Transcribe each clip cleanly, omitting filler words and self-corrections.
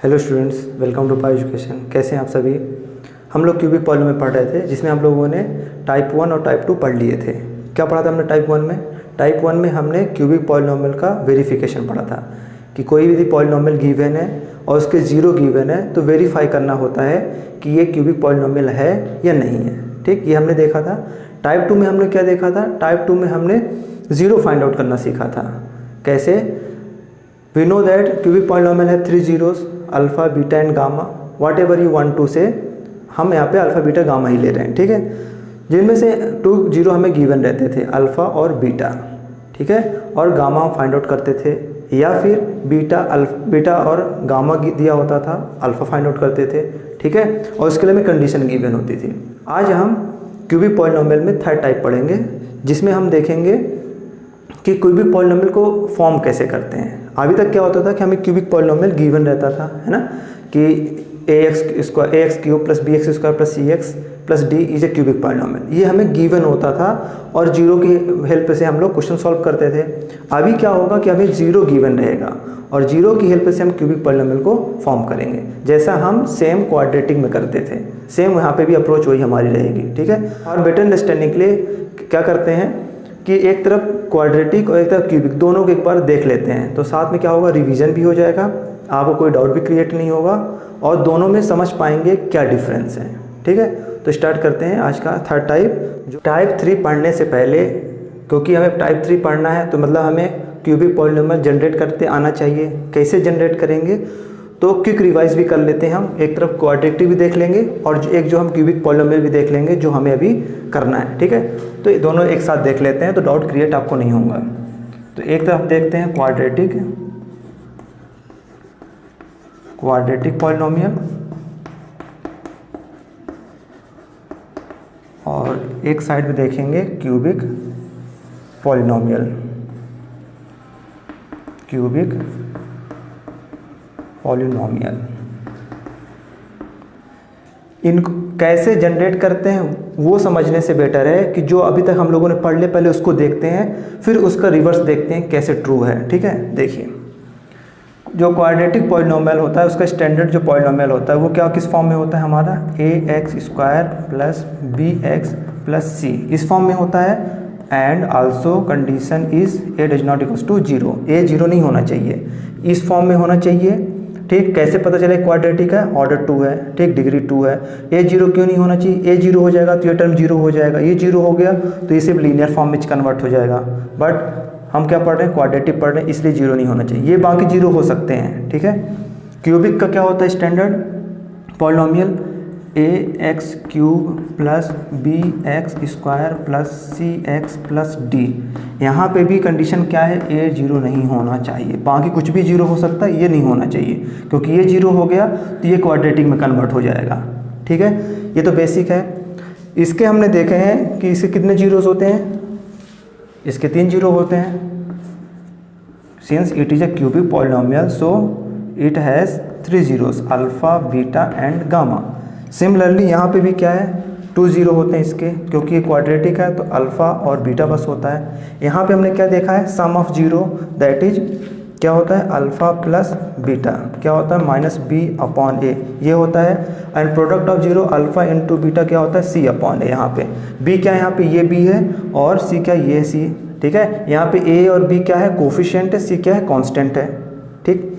Hello students, welcome to Pi education. कैसे हैं आप सभी। हम लोग क्यूबिक पॉलिनोमियल पढ़ रहे थे, जिसमें हम लोगों ने टाइप 1 और टाइप 2 पढ़ लिए थे। क्या पढ़ा था हमने टाइप 1 में? टाइप 1 में हमने क्यूबिक पॉलिनोमियल का वेरिफिकेशन पढ़ा था कि कोई भी पॉलिनोमियल गिवन है और उसके जीरो गिवन है तो वेरीफाई करना होता है कि ये क्यूबिक पॉलिनोमियल है या नहीं है। ठीक, ये हमने देखा था। टाइप 2 में हमने क्या देखा था? टाइप 2 में हमने ज़ीरो फाइंड आउट करना सीखा था। कैसे? We know that cubic polynomial है 3 zeros, alpha beta and gamma, whatever you want to say. हम यहाँ पे अल्फ़ा बीटा गामा ही ले रहे हैं, ठीक है। जिनमें से 2 0 हमें गिवन रहते थे, अल्फ़ा और बीटा, ठीक है, और गामा हम फाइंड आउट करते थे, या फिर बीटा और गामा दिया होता था, अल्फ़ा फाइंड आउट करते थे, ठीक है, और उसके लिए हमें कंडीशन गिवन होती थी। आज हम क्यूबिक पॉलिनोमियल में थर्ड टाइप पढ़ेंगे, जिसमें हम देखेंगे कि क्यूबिक पॉलिनोमियल को फॉर्म कैसे करते हैं। अभी तक क्या होता था कि हमें क्यूबिक पॉलिनोमियल गिवन रहता था, है ना, कि ax cube plus bx square plus cx plus d is a cubic polynomial. ये हमें गिवन होता था और जीरो की हेल्प से हम लोग क्वेश्चन सॉल्व करते थे। अभी क्या होगा कि हमें जीरो गिवन रहेगा और जीरो की हेल्प से हम क्यूबिक पॉलिनोमियल को फॉर्म करेंगे, जैसा हम सेम क्वाड्रेटिक में करते थे। सेम यहाँ पे भी अप्रोच वही हमारी रहेगी, ठीक है। और बेटर अंडरस्टैंडिंग के लिए क्या करते हैं कि एक तरफ क्वाड्रेटिक और एक तरफ क्यूबिक दोनों को एक बार देख लेते हैं, तो साथ में क्या होगा, रिवीजन भी हो जाएगा, आपको कोई डाउट भी क्रिएट नहीं होगा और दोनों में समझ पाएंगे क्या डिफरेंस है, ठीक है। तो स्टार्ट करते हैं आज का थर्ड टाइप। जो टाइप 3 पढ़ने से पहले, क्योंकि हमें टाइप 3 पढ़ना है तो मतलब हमें क्यूबिक पॉलिनोमियल जनरेट करते आना चाहिए। कैसे जनरेट करेंगे? तो क्विक रिवाइज भी कर लेते हैं हम। एक तरफ क्वाड्रेटिक भी देख लेंगे और एक जो हम क्यूबिक पॉलिनोमियल भी देख लेंगे, जो हमें अभी करना है, ठीक है। तो ये दोनों एक साथ देख लेते हैं तो डाउट क्रिएट आपको नहीं होगा। तो एक तरफ देखते हैं क्वाड्रेटिक पॉलिनोमियल और एक साइड में देखेंगे क्यूबिक पॉलिनोमियल। इनको कैसे जनरेट करते हैं वो समझने से बेटर है कि जो अभी तक हम लोगों ने पढ़ लिया पहले उसको देखते हैं, फिर उसका रिवर्स देखते हैं कैसे ट्रू है, ठीक है। देखिए, जो क्वाड्रेटिक पॉलिनोमियल होता है उसका स्टैंडर्ड जो पॉलिनोमियल होता है वो क्या किस फॉर्म में होता है हमारा? ax square plus bx plus c इस फॉर्म में होता है। And also condition is a does not equals to 0, a 0 नहीं होना चाहिए, इस फॉर्म में होना चाहिए, ठीक। कैसे पता चले क्वाड्रेटिक है? ऑर्डर 2 है, ठीक, डिग्री 2 है। a 0 क्यों नहीं होना चाहिए? a 0 हो जाएगा तो ये टर्म 0 हो जाएगा, ये 0 हो गया तो ये सिर्फ लीनियर फॉर्म में कन्वर्ट हो जाएगा। बट हम क्या पढ़ रहे हैं? क्वाड्रेटिक पढ़ रहे हैं, इसलिए 0 नहीं होना चाहिए। ये बाकी 0 हो सकते हैं, ठीक है। क्यूबिक का क्या होता है standard polynomial? ax cube plus bx square plus cx plus d। यहाँ पे भी कंडीशन क्या है? a 0 नहीं होना चाहिए, बाकी कुछ भी 0 हो सकता है, ये नहीं होना चाहिए, क्योंकि ये 0 हो गया तो ये क्वाड्रेटिक में कन्वर्ट हो जाएगा, ठीक है। ये तो बेसिक है। इसके हमने देखे हैं कि इसके कितने जीरोस होते हैं? इसके 3 0 होते हैं। Since it is a cubic polynomial so it has 3 zeros, alpha beta and gamma. Similarly यहाँ पे भी क्या है? 2 0 होते हैं इसके, क्योंकि ये क्वाड्रेटिक है तो अल्फ़ा और बीटा बस होता है। यहाँ पे हमने क्या देखा है? सम ऑफ 0 दैट इज क्या होता है? अल्फ़ा प्लस बीटा क्या होता है? माइनस b अपॉन a ये होता है। And product of 0 alpha into beta क्या होता है? c upon a। यहाँ पे b क्या है? यहाँ पे ये b है और c क्या? ये c, ठीक है। यहाँ पे a और b क्या है? कोफिशिएंट है, c क्या है? कांस्टेंट है, ठीक।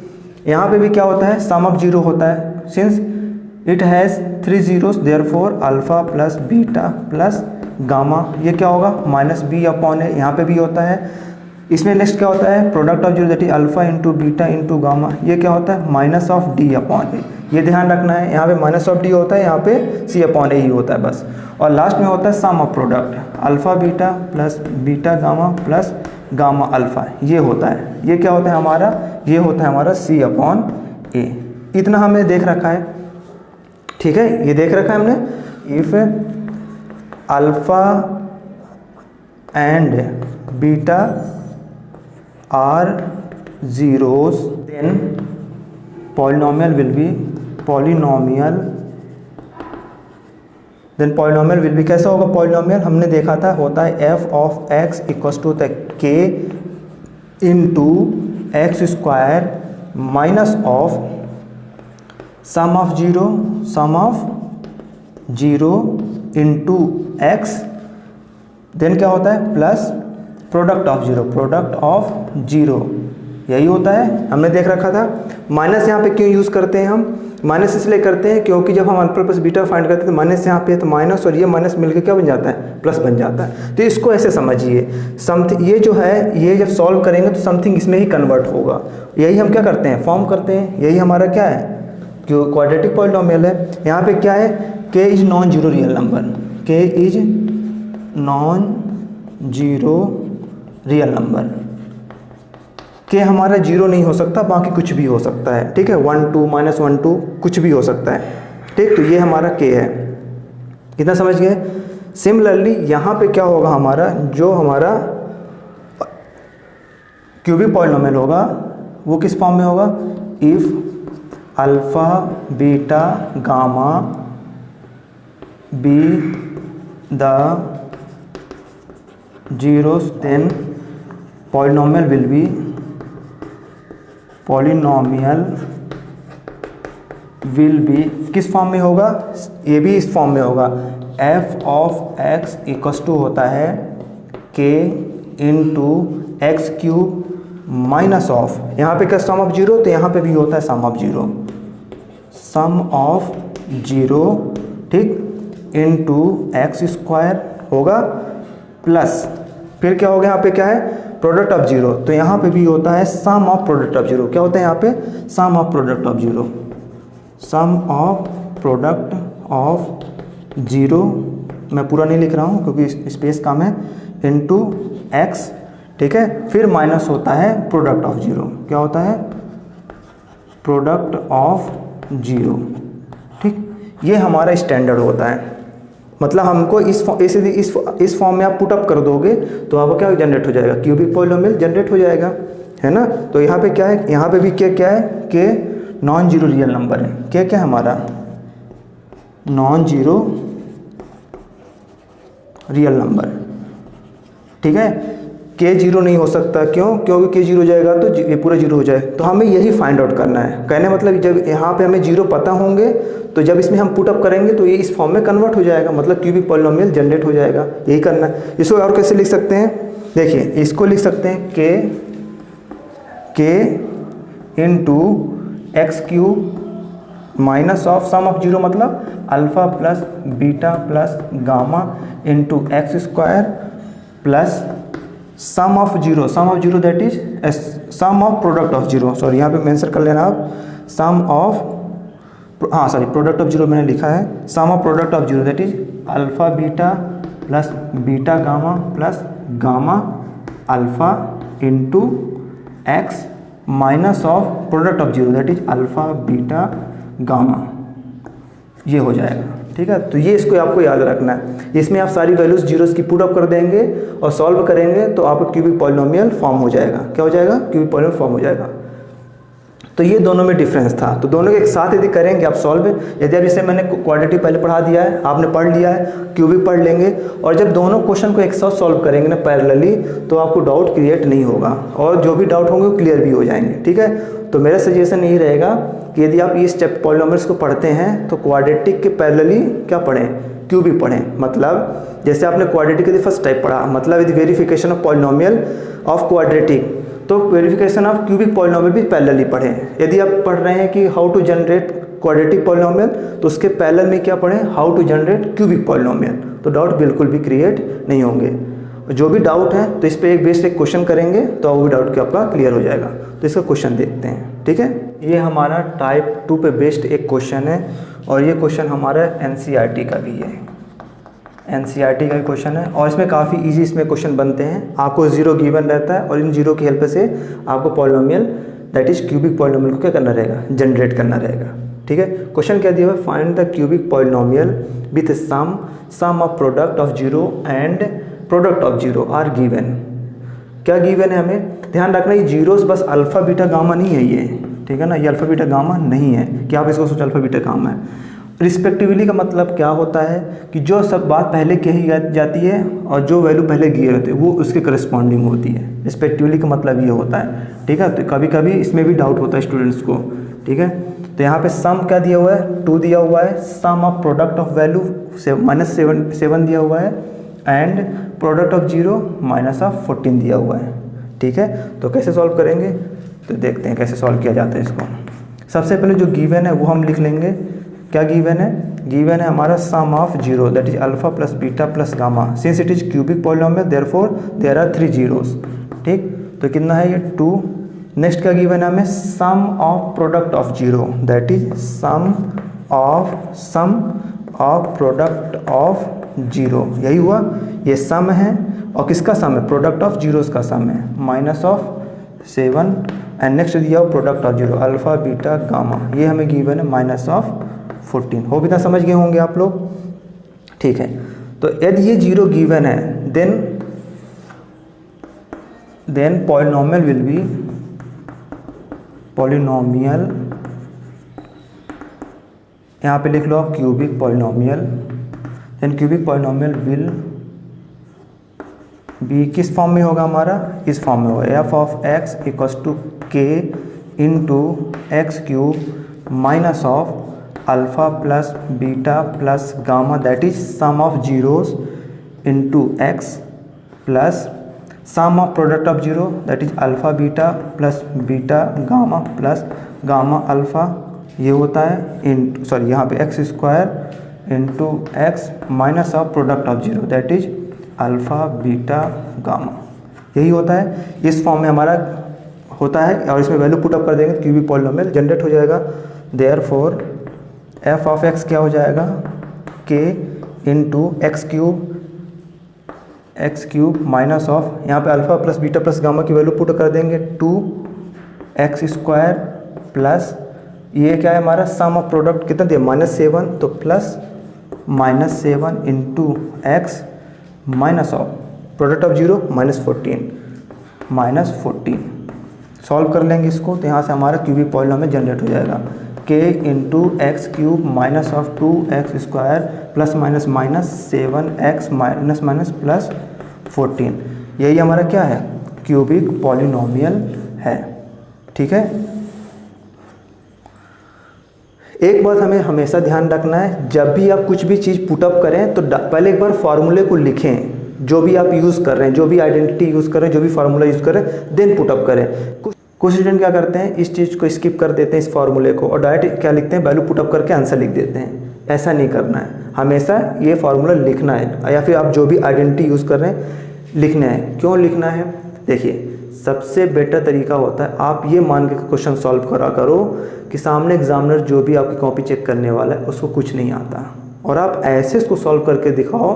यहाँ पे भी क्या होता है? सम ऑफ 0 होता है। Since it has 3 zeros therefore alpha plus beta plus gamma ये क्या होगा? Minus b upon a। यहाँ पे भी होता है। इसमें नेक्स्ट क्या होता है? Product of 0 that is alpha into beta into gamma ये क्या होता है? Minus of d upon a। ये ध्यान रखना है, यहाँ पे माइनस ऑफ d होता है, यहाँ पे c अपॉन a ही होता है बस। और लास्ट में होता है sum of product alpha beta plus beta gamma plus gamma alpha ये होता है। ये क्या होता है हमारा? ये होता है हमारा c अपॉन a। इतना हमने देख रखा है, ठीक है, ये देख रखा है हमने। If alpha and beta are zeros then polynomial will be कैसा होगा पॉलिनोमियल? हमने देखा था होता है f of x equals to k into x square minus of sum of zero into X, then क्या होता है प्लस प्रोडक्ट ऑफ जीरो, यही होता है, हमने देख रखा था। माइनस यहाँ पे क्यों यूज़ करते हैं हम, माइनस इसलिए करते हैं क्योंकि जब हम अल्फा प्लस बीटा फाइंड करते हैं तो माइनस यहाँ पे है तो माइनस और ये माइनस मिलकर क्या बन जाता है, प्लस बन जाता है। तो इसको ऐसे समझिए, समथिंग ये जो है ये जब सॉल्व करेंगे तो समथिंग इसमें ही कन्वर्ट होगा, यही हम क्या करते हैं फॉर्म करते हैं, यही हमारा क्या है जो क्वाड्रेटिक पॉलिनोमियल है। यहाँ पे क्या है, k is non zero real number, k is non zero real number, k हमारा जीरो नहीं हो सकता, बाकी कुछ भी हो सकता है, ठीक है, 1 2 -1 2 कुछ भी हो सकता है, ठीक। तो ये हमारा के है, इतना समझ गए। सिमिलरली यहाँ पे क्या होगा हमारा, जो हमारा क्यूबिक पॉलिनोमियल होगा वो किस फॉर्म में होगा, if alpha beta gamma be the zeros then polynomial will be किस फॉर्म में होगा, ये भी इस फॉर्म में होगा, F of X equals to होता है K into x cube minus of, यहाँ पे क्या सम ऑफ जीरो, तो यहाँ पे भी होता है सम ऑफ जीरो, ठीक, इंटू एक्स स्क्वायर होगा प्लस फिर क्या होगा यहाँ पे क्या है प्रोडक्ट ऑफ जीरो, तो यहाँ पे भी होता है sum of product of zero, क्या होता है यहाँ पे sum of product of zero, sum of product of zero, मैं पूरा नहीं लिख रहा हूँ क्योंकि स्पेस कम है, इनटू एक्स, ठीक है, फिर माइनस होता है प्रोडक्ट ऑफ जीरो, क्या होता है प्रोडक्ट ऑफ जीरो, ठीक। ये हमारा स्टैंडर्ड होता है, मतलब हमको इस फॉर्म में आप पुट अप कर दोगे तो आपको क्या जनरेट हो जाएगा, क्यूबिक पॉलिनोमियल जनरेट हो जाएगा, है ना। तो यहाँ पे क्या है, यहाँ पे भी क्या है कि नॉन जीरो रियल नंबर है, क्या हमारा नॉन जीरो रियल नंबर, ठीक है। के जीरो नहीं हो सकता, क्यों, क्योंकि के जीरो जाएगा तो ये पूरा जीरो हो जाए, तो हमें यही फाइंड आउट करना है। कहने मतलब जब यहाँ पे हमें जीरो पता होंगे तो जब इसमें हम पुट अप करेंगे तो ये इस फॉर्म में कन्वर्ट हो जाएगा, मतलब क्यूबिक पॉलिनोमियल जनरेट हो जाएगा, यही करना है। इसको और कैसे लिख सकते हैं, देखिए इसको लिख सकते हैं k into x cube minus of sum of zero, मतलब alpha plus beta plus gamma into x square plus sum of zero that is sum of product of zero, sorry यहाँ पे मेंशन कर लेना आप, sum of product of zero मैंने लिखा है, sum of product of zero that is alpha beta plus beta gamma plus gamma alpha into x minus of product of zero that is alpha beta gamma, ये हो जाएगा, ठीक है। तो ये इसको आपको याद रखना है, इसमें आप सारी वैल्यूज़ जीरोस की पुट अप कर देंगे और सॉल्व करेंगे तो आपको क्यूबिक पॉलिनोमियल फॉर्म हो जाएगा, क्या हो जाएगा, क्यूबिक पॉलिनोमियल फॉर्म हो जाएगा। तो ये दोनों में डिफरेंस था, तो दोनों के एक साथ यदि करेंगे आप सॉल्व, यदि अब इसे मैंने क्वाड्रेटिक पहले पढ़ा दिया है, आपने पढ़ लिया है, क्यूबिक पढ़ लेंगे, और जब दोनों क्वेश्चन को एक साथ सॉल्व करेंगे ना पैरेलली, तो आपको डाउट क्रिएट नहीं होगा, और जो भी डाउट होंगे वो क्लियर भी हो जाएंगे, ठीक है। तो मेरा सजेशन यही रहेगा कि यदि आप इस पॉलिनोमियल्स को पढ़ते हैं तो क्वाड्रेटिक के पैरेलली क्या पढ़ें, क्यूबिक पढ़ें। मतलब जैसे आपने क्वाड्रेटिक यदि फर्स्ट टाइप पढ़ा, मतलब यदि verification of polynomial of quadratic, तो वेरिफिकेशन ऑफ क्यूबिक पॉलिनोमियल भी पैरेलली पढ़ें। यदि आप पढ़ रहे हैं कि how to generate quadratic polynomial, तो उसके पैरेलल में क्या पढ़ें, how to generate cubic polynomial, तो डाउट बिल्कुल भी क्रिएट नहीं होंगे। जो भी डाउट है तो इस पर एक बेस्ड एक क्वेश्चन करेंगे तो वो भी डाउट क्या आपका क्लियर हो जाएगा। तो इसका क्वेश्चन देखते हैं, ठीक है। ये हमारा टाइप 2 पे बेस्ड एक क्वेश्चन है, और ये क्वेश्चन हमारा एनसीईआरटी का भी है, एनसीईआरटी का क्वेश्चन है, और इसमें काफ़ी इजी इसमें क्वेश्चन बनते हैं। आपको जीरो गिवन रहता है और इन जीरो की हेल्प से आपको polynomial that is cubic polynomial को क्या करना रहेगा, जनरेट करना रहेगा, ठीक है। क्वेश्चन क्या दिया हुआ है, find the cubic polynomial with sum of product of zero and product of zero are given. क्या गिवन है, हमें ध्यान रखना ये जीरोस बस अल्फ़ा बीटा गामा नहीं है ये, ठीक है ना, ये अल्फ़ा बीटा गामा नहीं है कि आप इसको सोच अल्फ़ा बीटा गामा है। रिस्पेक्टिवली का मतलब क्या होता है कि जो सब बात पहले कही जाती है और जो वैल्यू पहले गिवन होती है वो उसके करस्पॉन्डिंग होती है। रिस्पेक्टिवली का मतलब ये होता है, ठीक है। तो कभी कभी इसमें भी डाउट होता है स्टूडेंट्स को, ठीक है। तो यहाँ पे सम क्या दिया हुआ है, 2 दिया हुआ है, sum of product of value -7 दिया हुआ है, एंड प्रोडक्ट ऑफ 0 -14 दिया हुआ है। ठीक है, तो कैसे सॉल्व करेंगे, तो देखते हैं कैसे सॉल्व किया जाता है इसको। सबसे पहले जो गिवन है वो हम लिख लेंगे। क्या गिवन है, गिवन है हमारा sum of 0 that is alpha plus beta plus gamma, since it is cubic polynomial therefore there are 3 zeros. ठीक, तो कितना है ये 2। नेक्स्ट क्या गिवन है हमें, sum of product of 0 that is sum of product of 0, यही हुआ। ये सम है और किसका सम है, प्रोडक्ट ऑफ जीरोस का सम है, -7 एंड नेक्स्ट दिया हो product of 0 alpha beta gamma, ये हमें गिवन है -14। हो भी ना, समझ गए होंगे आप लोग। ठीक है, तो यदि ये 0 गिवन है देन पॉलिनोमियल यहाँ पे लिख लो आप cubic polynomial, then cubic polynomial will be किस फॉर्म में होगा हमारा, इस फॉर्म में होगा, F of x equals to k into x cube minus of alpha plus beta plus gamma that is sum of zeros into x plus sum of product of 0 that is alpha beta plus beta gamma plus gamma alpha, ये होता है इन sorry यहाँ पे x square into x minus of product of 0 that is alpha beta gamma, यही होता है। इस फॉर्म में हमारा होता है और इसमें वैल्यू पुट अप कर देंगे, क्यूबिक पॉलिनोमियल जनरेट हो जाएगा। देयरफॉर एफ ऑफ एक्स क्या हो जाएगा, के into x cube minus of यहाँ पे alpha plus beta plus gamma की वैल्यू पुट कर देंगे 2x स्क्वायर प्लस ये क्या है हमारा सम ऑफ प्रोडक्ट कितना दिया -7, तो plus -7 into x minus of product of 0 -14 solve कर लेंगे इसको, तो यहाँ से हमारा क्यूबिक पॉलिनोमियल जनरेट हो जाएगा, k into x cube minus of 2x square plus minus minus 7x minus minus plus 14, यही हमारा क्या है, क्यूबिक पॉलिनोमियल है। ठीक है, एक बात हमें हमेशा ध्यान रखना है, जब भी आप कुछ भी चीज़ पुटअप करें तो पहले एक बार फार्मूले को लिखें, जो भी आप यूज़ कर रहे हैं, जो भी आइडेंटिटी यूज़ कर रहे हैं, जो भी फार्मूला यूज़ कर रहे हैं, देन पुटअप करें। कुछ स्टूडेंट क्या करते हैं, इस चीज़ को स्किप कर देते हैं, इस फार्मूले को, और डायरेक्ट क्या लिखते हैं, वैल्यू पुटअप करके आंसर लिख देते हैं। ऐसा नहीं करना है, हमेशा ये फार्मूला लिखना है, या फिर आप जो भी आइडेंटिटी यूज़ कर रहे हैं लिखना है। क्यों लिखना है, देखिए सबसे बेटर तरीका होता है आप ये मान के क्वेश्चन सॉल्व करा करो कि सामने एग्जामिनर जो भी आपकी कॉपी चेक करने वाला है उसको कुछ नहीं आता, और आप ऐसे इसको सॉल्व करके दिखाओ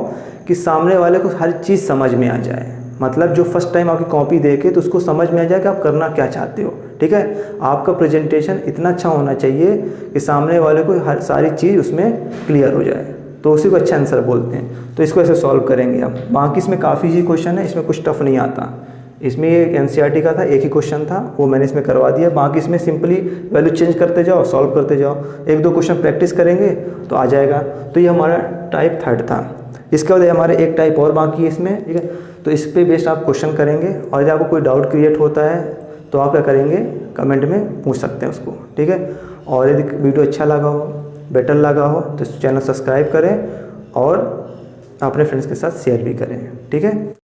कि सामने वाले को हर चीज़ समझ में आ जाए। मतलब जो फर्स्ट टाइम आपकी कॉपी देखे तो उसको समझ में आ जाए कि आप करना क्या चाहते हो। ठीक है, आपका प्रेजेंटेशन इतना अच्छा होना चाहिए कि सामने वाले को हर सारी चीज़ उसमें क्लियर हो जाए, तो उसी को अच्छा आंसर बोलते हैं। तो इसको ऐसे सॉल्व करेंगे आप। बाकी इसमें काफ़ी जी क्वेश्चन है, इसमें कुछ टफ नहीं आता। इसमें ये एनसीईआरटी का था, एक ही क्वेश्चन था, वो मैंने इसमें करवा दिया। बाकी इसमें सिंपली वैल्यू चेंज करते जाओ, सॉल्व करते जाओ, 1-2 क्वेश्चन प्रैक्टिस करेंगे तो आ जाएगा। तो ये हमारा टाइप 3 था। इसके बाद हमारे एक टाइप और बाकी है इसमें, ठीक है। तो इस पे बेस्ड आप क्वेश्चन करेंगे, और यदि आपको कोई डाउट क्रिएट होता है तो आप क्या करेंगे, कमेंट में पूछ सकते हैं उसको, ठीक है। और यदि वीडियो अच्छा लगा हो, बेटर लगा हो, तो चैनल सब्सक्राइब करें और अपने फ्रेंड्स के साथ शेयर भी करें, ठीक है।